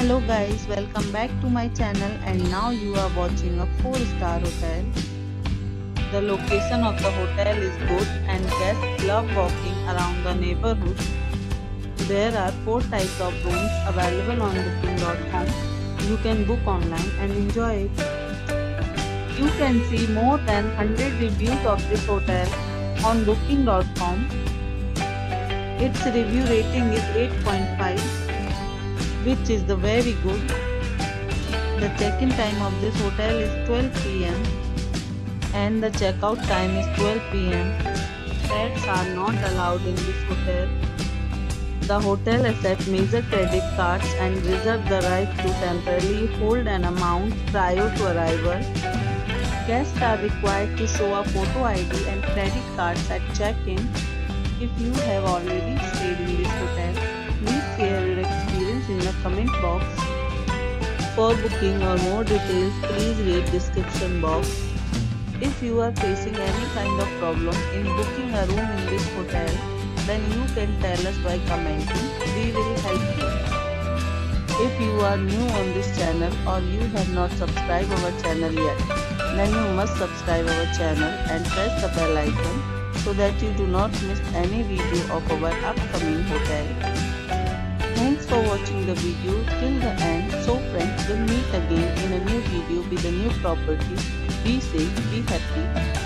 Hello guys, welcome back to my channel and now you are watching a 4-star hotel. The location of the hotel is good and guests love walking around the neighborhood. There are 4 types of rooms available on booking.com. You can book online and enjoy it. You can see more than 100 reviews of this hotel on booking.com. Its review rating is 8.5. which is the very good. The check-in time of this hotel is 12 p.m. and the checkout time is 12 p.m. Pets are not allowed in this hotel. The hotel accepts major credit cards and reserves the right to temporarily hold an amount prior to arrival. Guests are required to show a photo ID and credit cards at check-in. If you have already stayed in this hotel, please share your experience in the comment box. For booking or more details, please read description box. If you are facing any kind of problem in booking a room in this hotel, then you can tell us by commenting. We will help you. If you are new on this channel or you have not subscribed our channel yet, then you must subscribe our channel and press the bell icon so that you do not miss any video of our upcoming hotel. Thanks for watching the video till the end. So friends, we'll meet again in a new video with a new property. Be safe, be happy.